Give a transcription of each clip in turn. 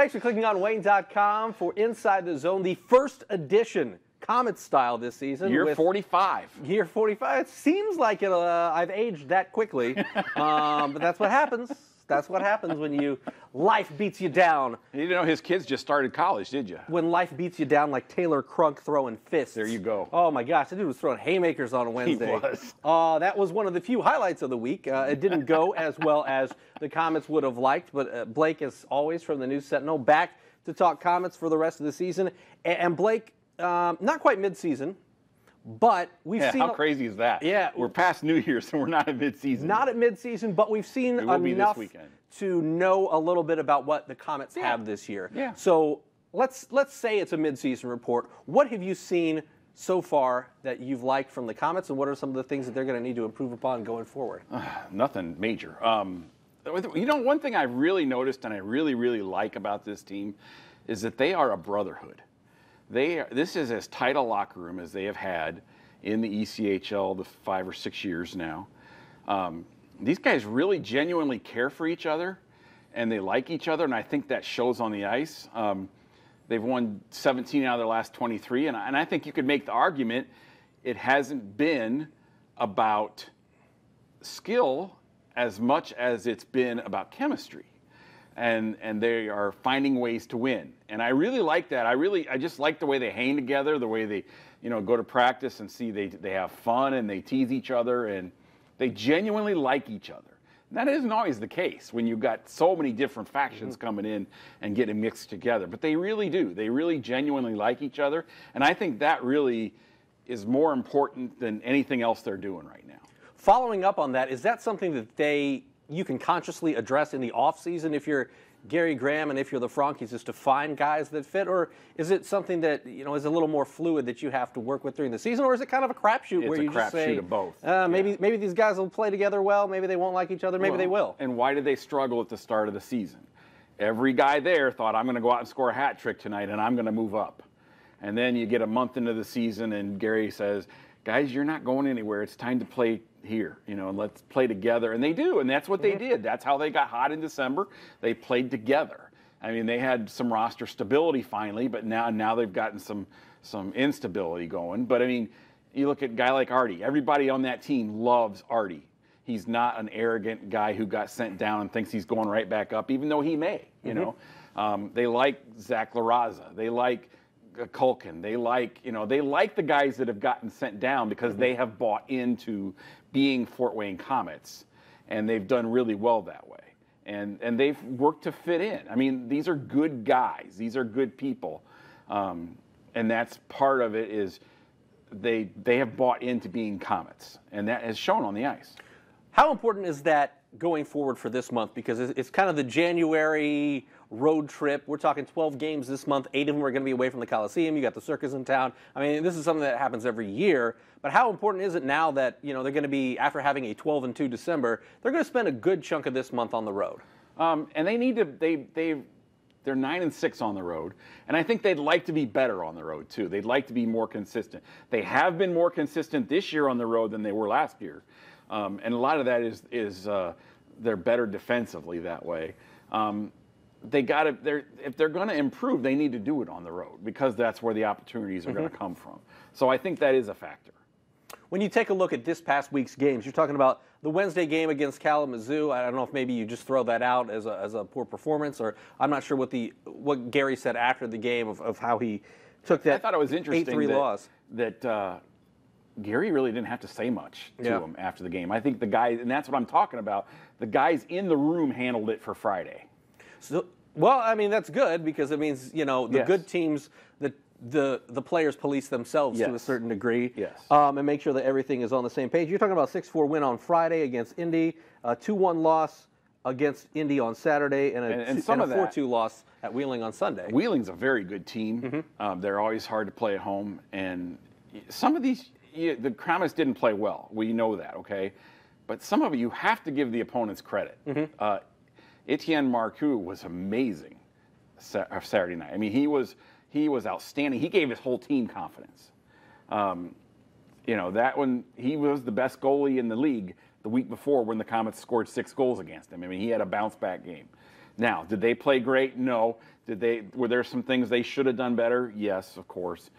Thanks for clicking on Wayne.com for Inside the Zone, the first edition Komets style this season. Year 45. Year 45. It seems like I've aged that quickly, but that's what happens. That's what happens when life beats you down. You didn't know his kids just started college, did you? When life beats you down like Taylor Crunk throwing fists. There you go. Oh my gosh, that dude was throwing haymakers on a Wednesday. He was. That was one of the few highlights of the week. It didn't go as well as the Komets would have liked, but Blake, as always, from the News Sentinel, back to talk Komets for the rest of the season. And Blake, not quite mid-season, but we've seen... How crazy is that? Yeah. We're past New Year's, so we're not at mid-season. Not at mid-season, but we've seen enough to know a little bit about what the Komets have this year. Yeah. So let's say it's a mid-season report. What have you seen so far that you've liked from the Komets, and what are some of the things that they're going to need to improve upon going forward? Nothing major. You know, one thing I really noticed and I really, really like about this team is that they are a brotherhood. This is as tight a locker room as they have had in the ECHL the 5 or 6 years now. These guys really genuinely care for each other, and they like each other, and I think that shows on the ice. They've won 17 out of their last 23, and I think you could make the argument it hasn't been about skill as much as it's been about chemistry. And they are finding ways to win. And I really like that. I just like the way they hang together, the way they, go to practice and see they have fun and they tease each other and they genuinely like each other. And that isn't always the case when you've got so many different factions coming in and getting mixed together. But they really do. They really genuinely like each other. And I think that really is more important than anything else they're doing right now. Following up on that, is that something that you can consciously address in the offseason if you're Gary Graham and if you're the Frankies, is to find guys that fit? Or is it something that is a little more fluid that you have to work with during the season? Or is it kind of a crapshoot where you just say, of both. Maybe these guys will play together well, maybe they won't like each other, maybe they will. And why did they struggle at the start of the season? Every guy there thought, I'm going to go out and score a hat trick tonight and I'm going to move up. And then you get a month into the season and Gary says, guys, you're not going anywhere. It's time to play here, and let's play together. And they do, and that's what they did. That's how they got hot in December. They played together. I mean, they had some roster stability finally, but now they've gotten some instability going. But I mean, you look at a guy like Artie. Everybody on that team loves Artie. He's not an arrogant guy who got sent down and thinks he's going right back up, even though he may. They like Zach LaRaza. They like Culkin. They like the guys that have gotten sent down because they have bought into being Fort Wayne Komets, and they've done really well that way. And they've worked to fit in. I mean, these are good guys. These are good people. And that's part of it is they have bought into being Komets, and that has shown on the ice. How important is that going forward for this month? Because it's kind of the January road trip. We're talking 12 games this month. 8 of them are going to be away from the Coliseum. You got the circus in town. I mean, this is something that happens every year. But how important is it now that they're going to be, after having a 12-2 December, they're going to spend a good chunk of this month on the road? And they need to. They're 9-6 on the road, and I think they'd like to be better on the road too. They'd like to be more consistent. They have been more consistent this year on the road than they were last year. And a lot of that is they're better defensively that way. If they're going to improve, they need to do it on the road because that's where the opportunities are going to come from. So I think that is a factor. When you take a look at this past week's games, you're talking about the Wednesday game against Kalamazoo. I don't know if maybe you just throw that out as a poor performance, or I'm not sure what Gary said after the game of how he took that. I thought it was interesting 8-3 loss. That Gary really didn't have to say much to him after the game. I think the guys, and that's what I'm talking about, the guys in the room handled it for Friday. So, well, I mean, that's good because it means, the good teams, the players police themselves to a certain degree. Yes. And make sure that everything is on the same page. You're talking about a 6-4 win on Friday against Indy, a 2-1 loss against Indy on Saturday, and a 4-2 loss at Wheeling on Sunday. Wheeling's a very good team. They're always hard to play at home. And some of these, the Komets didn't play well. We know that, okay? But some of it, you have to give the opponents credit. Etienne Marcoux was amazing Saturday night. I mean, he was outstanding. He gave his whole team confidence. That one, he was the best goalie in the league the week before when the Komets scored 6 goals against him. I mean, he had a bounce-back game. Now, did they play great? No. Were there some things they should have done better? Yes, of course.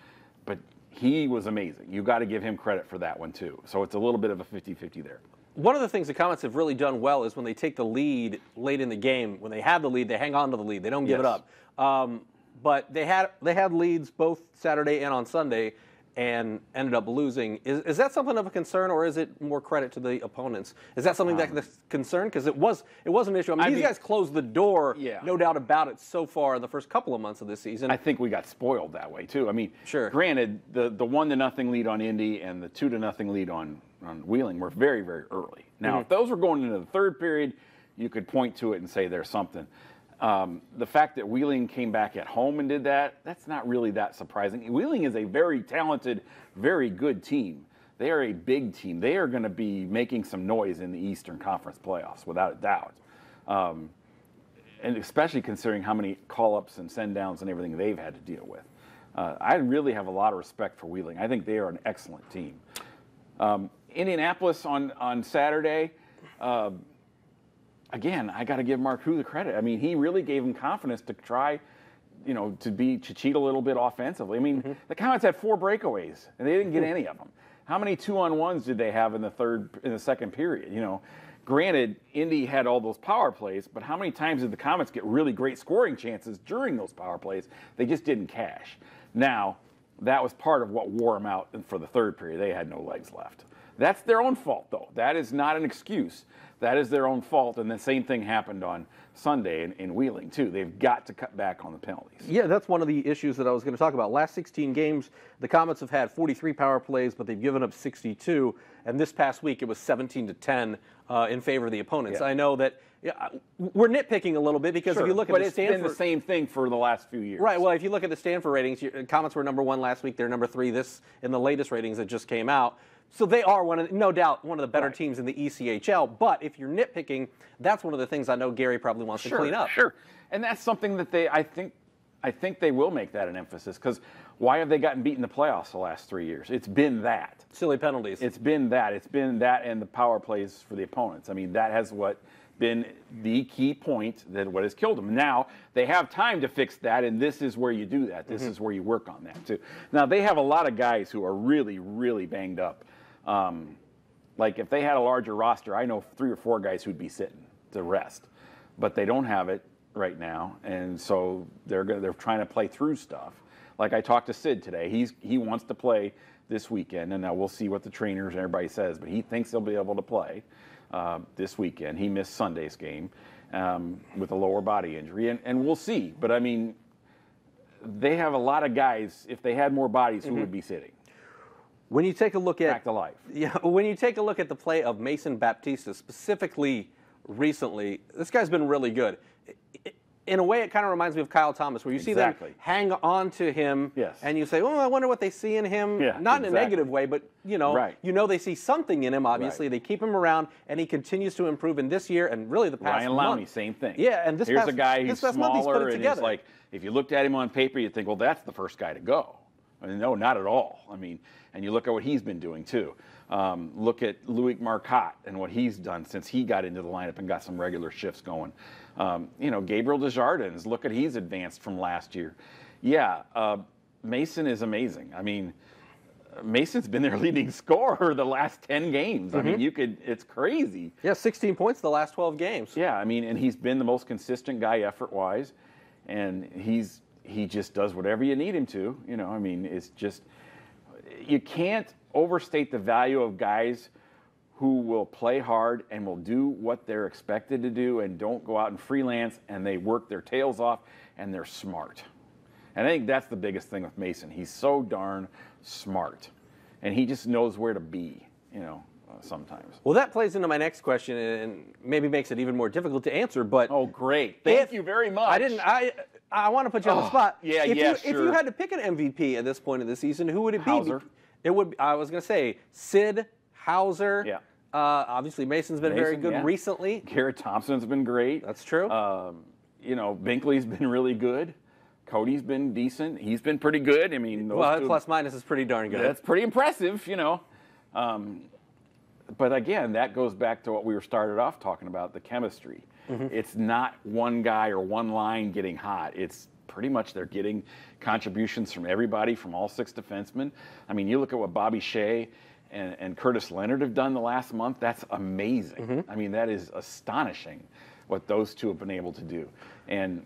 But he was amazing. You got to give him credit for that one too. So it's a little bit of a 50-50 there. One of the things the Komets have really done well is when they take the lead late in the game, when they have the lead, they hang on to the lead. They don't give it up. But they had leads both Saturday and on Sunday and ended up losing. Is that something of a concern, or is it more credit to the opponents? Is that something that's a concern? Because it was an issue. I mean, these guys closed the door, no doubt about it, so far in the first couple of months of this season. I think we got spoiled that way too. I mean, sure. Granted, the 1-0 lead on Indy and the 2-0 lead on Wheeling were very, very early. Now, if those were going into the third period, you could point to it and say there's something. The fact that Wheeling came back at home and did that's not really that surprising. Wheeling is a very talented, very good team. They are a big team. They are going to be making some noise in the Eastern Conference playoffs, without a doubt. And especially considering how many call-ups and send-downs and everything they've had to deal with. I really have a lot of respect for Wheeling. I think they are an excellent team. Indianapolis on Saturday, again, I got to give Mark Hu the credit. I mean, he really gave him confidence to try, to cheat a little bit offensively. I mean, the Komets had 4 breakaways, and they didn't get any of them. How many 2-on-1s did they have in the second period? Granted, Indy had all those power plays, but how many times did the Komets get really great scoring chances during those power plays? They just didn't cash. Now, that was part of what wore them out for the third period. They had no legs left. That's their own fault, though. That is not an excuse. That is their own fault, and the same thing happened on Sunday in Wheeling, too. They've got to cut back on the penalties. Yeah, that's one of the issues that I was going to talk about. Last 16 games, the Komets have had 43 power plays, but they've given up 62, and this past week it was 17-10 in favor of the opponents. Yeah. I know that we're nitpicking a little bit because if you look at the Stanford... But it's been the same thing for the last few years. Right, well, if you look at the Stanford ratings, Komets were number 1 last week. They're number 3 in the latest ratings that just came out. So they are no doubt one of the better teams in the ECHL. But if you're nitpicking, that's one of the things I know Gary probably wants to clean up. Sure, and that's something that I think they will make that an emphasis, because why have they gotten beat in the playoffs the last 3 years? It's been that. Silly penalties. It's been that. It's been that and the power plays for the opponents. I mean, that has been the key point that what has killed them. Now, they have time to fix that, and this is where you do that. This is where you work on that, too. Now, they have a lot of guys who are really, really banged up. Like if they had a larger roster, I know 3 or 4 guys who'd be sitting to rest, but they don't have it right now, and so they're trying to play through stuff. Like I talked to Sid today, he wants to play this weekend, and now we'll see what the trainers and everybody says, but he thinks he'll be able to play this weekend. He missed Sunday's game with a lower body injury, and we'll see. But I mean, they have a lot of guys. If they had more bodies, who would be sitting? When you take a look at back to life, when you take a look at the play of Mason Baptista specifically recently, this guy's been really good. In a way, it kind of reminds me of Kyle Thomas, where you see them hang on to him, and you say, "Oh, I wonder what they see in him." Not in a negative way, but you know they see something in him. Obviously, they keep him around, and he continues to improve in this year and really the past Ryan Lowney, same thing. Yeah, and here's a guy who's smaller, and it's like if you looked at him on paper, you'd think, "Well, that's the first guy to go." I mean, no, not at all. I mean, and you look at what he's been doing too. Look at Loic Marcotte and what he's done since he got into the lineup and got some regular shifts going. Gabriel Desjardins, look at he's advanced from last year. Yeah, Mason is amazing. I mean, Mason's been their leading scorer the last 10 games. I mean, it's crazy. Yeah, 16 points the last 12 games. Yeah, I mean, and he's been the most consistent guy effort-wise, and he just does whatever you need him to. I mean, it's just, you can't overstate the value of guys who will play hard and will do what they're expected to do and don't go out and freelance, and they work their tails off, and they're smart. And I think that's the biggest thing with Mason. He's so darn smart, and he just knows where to be, sometimes. Well, that plays into my next question and maybe makes it even more difficult to answer, but... Oh, great. Thank you very much. I want to put you on the spot. Yeah, sure. If you had to pick an MVP at this point of the season, who would it be? Hauser. I was going to say Sid, Hauser. Yeah. Obviously, Mason's been very good recently. Garrett Thompson's been great. That's true. Binkley's been really good. Cody's been decent. He's been pretty good. I mean, plus minus is pretty darn good. That's pretty impressive, But again, that goes back to what we were started off talking about, the chemistry. It's not one guy or one line getting hot. It's pretty much they're getting contributions from everybody, from all 6 defensemen. I mean, you look at what Bobby Shea and Curtis Leonard have done the last month. That's amazing. I mean, that is astonishing what those two have been able to do. And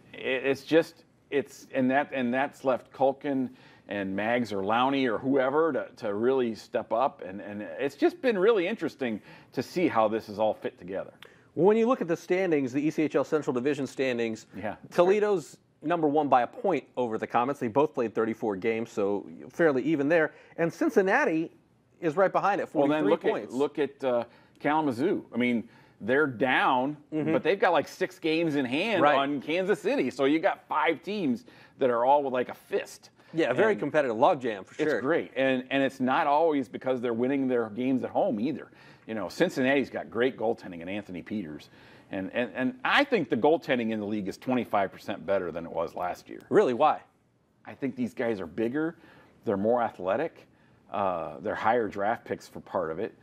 that's left Culkin and Maggs or Lowney or whoever to really step up. And it's just been really interesting to see how this is all fit together. Well, when you look at the standings, the ECHL Central Division standings, Toledo's number 1 by a point over the Komets. They both played 34 games, so fairly even there. And Cincinnati is right behind at 43 points. Look at Kalamazoo. I mean, they're down, but they've got like 6 games in hand on Kansas City. So you got 5 teams that are all with like a fist. Yeah, a very competitive logjam for sure. It's great, and it's not always because they're winning their games at home either. You know, Cincinnati's got great goaltending in Anthony Peters, and I think the goaltending in the league is 25% better than it was last year. Really, why? I think these guys are bigger, they're more athletic, they're higher draft picks for part of it,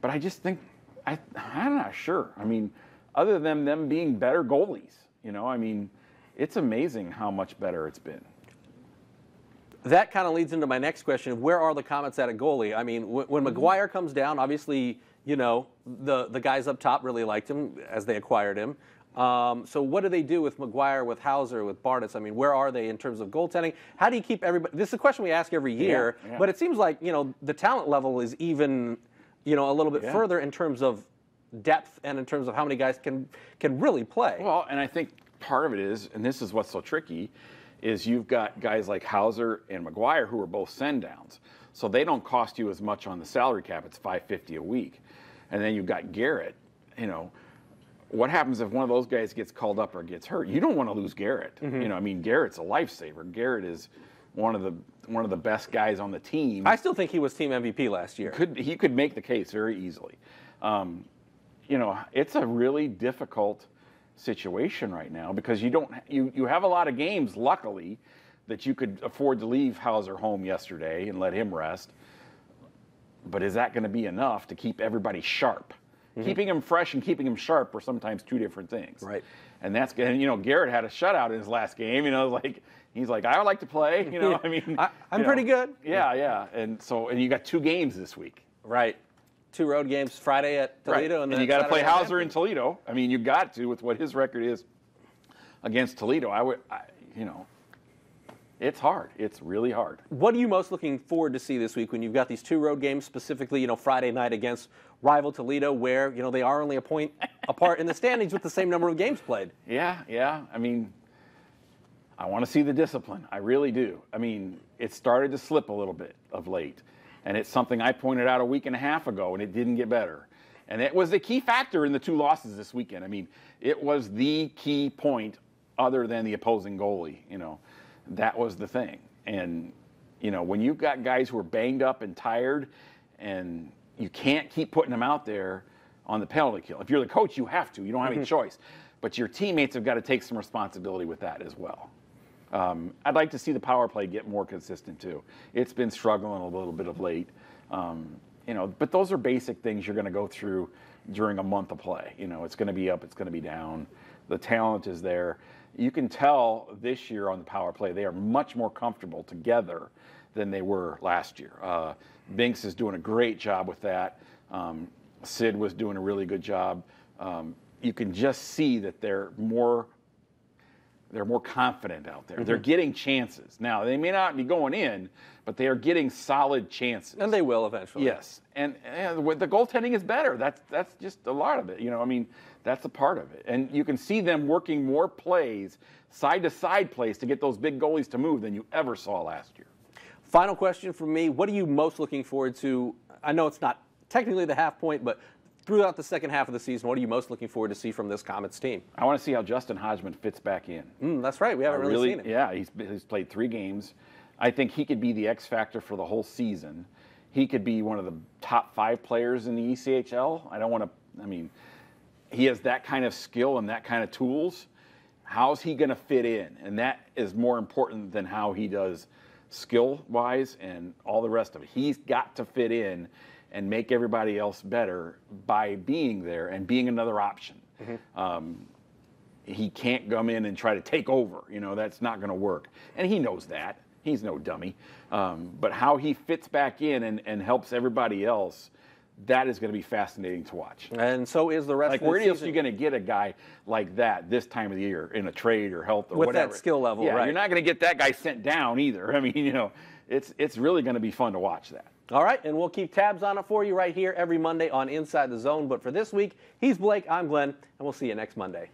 but I just think I'm not sure. I mean, other than them being better goalies, you know, I mean, it's amazing how much better it's been. That kind of leads into my next question. Where are the Komets at a goalie? I mean, when McGuire comes down, obviously, you know, the guys up top really liked him as they acquired him. So what do they do with McGuire, with Hauser, with Barnitz? I mean, where are they in terms of goaltending? How do you keep everybody? This is a question we ask every year, but it seems like, you know, the talent level is even, you know, a little bit further in terms of depth and in terms of how many guys can really play. Well, and I think part of it is, and this is what's so tricky, is you've got guys like Hauser and McGuire who are both send-downs. So they don't cost you as much on the salary cap. It's $550 a week. And then you've got Garrett. You know, what happens if one of those guys gets called up or gets hurt? You don't want to lose Garrett. You know, I mean, Garrett's a lifesaver. Garrett is one of the best guys on the team. I still think he was team MVP last year. He could make the case very easily. You know, it's a really difficult situation right now because you have a lot of games, luckily, that you could afford to leave Hauser home yesterday and let him rest. But is that going to be enough to keep everybody sharp? Keeping him fresh and keeping him sharp are sometimes 2 different things. Right. And you know, Garrett had a shutout in his last game. You know, he's like, I would like to play. You know, I mean, I'm pretty good. Yeah. And you got 2 games this week. Right. 2 road games, Friday at Toledo, and then you got to play Saturday Hauser in Toledo. I mean, you got to with what his record is against Toledo. You know, it's hard. It's really hard. What are you most looking forward to see this week when you've got these 2 road games, specifically, you know, Friday night against rival Toledo, where, you know, they are only a point apart in the standings with the same number of games played? Yeah. I mean, I want to see the discipline. I really do. I mean, it started to slip a little bit of late. And it's something I pointed out a week and a half ago, and it didn't get better. And it was the key factor in the 2 losses this weekend. I mean, it was the key point other than the opposing goalie. You know, that was the thing. And, you know, when you've got guys who are banged up and tired and you can't keep putting them out there on the penalty kill. If you're the coach, you have to. You don't have any choice. But your teammates have got to take some responsibility with that as well. I'd like to see the power play get more consistent too. It's been struggling a little bit of late, you know. But those are basic things you're going to go through during a month of play. You know, it's going to be up, it's going to be down. The talent is there. You can tell this year on the power play they are much more comfortable together than they were last year. Binks is doing a great job with that. Sid was doing a really good job. You can just see that they're more confident out there. They're getting chances. Now, they may not be going in, but they are getting solid chances. And they will eventually. Yes. And the goaltending is better. That's just a lot of it. You know, I mean, that's a part of it. And you can see them working more plays, side-to-side plays, to get those big goalies to move than you ever saw last year. Final question from me. What are you most looking forward to? I know it's not technically the half point, but throughout the second half of the season, what are you most looking forward to see from this Komets team? I want to see how Justin Hodgman fits back in. That's right. We haven't really seen him. Yeah, he's played 3 games. I think he could be the X factor for the whole season. He could be one of the top 5 players in the ECHL. I mean, he has that kind of skill and that kind of tools. How's he going to fit in? And that is more important than how he does skill-wise and all the rest of it. He's got to fit in and make everybody else better by being there and being another option. he can't come in and try to take over. That's not going to work. And he knows that. He's no dummy. But how he fits back in and helps everybody else, that is going to be fascinating to watch. And so is the rest of the season. Where else are you going to get a guy like that this time of the year in a trade or health or with whatever? With that skill level, yeah, right. You're not going to get that guy sent down either. I mean, it's really going to be fun to watch that. All right, and we'll keep tabs on it for you right here every Monday on Inside the Zone. But for this week, he's Blake, I'm Glenn, and we'll see you next Monday.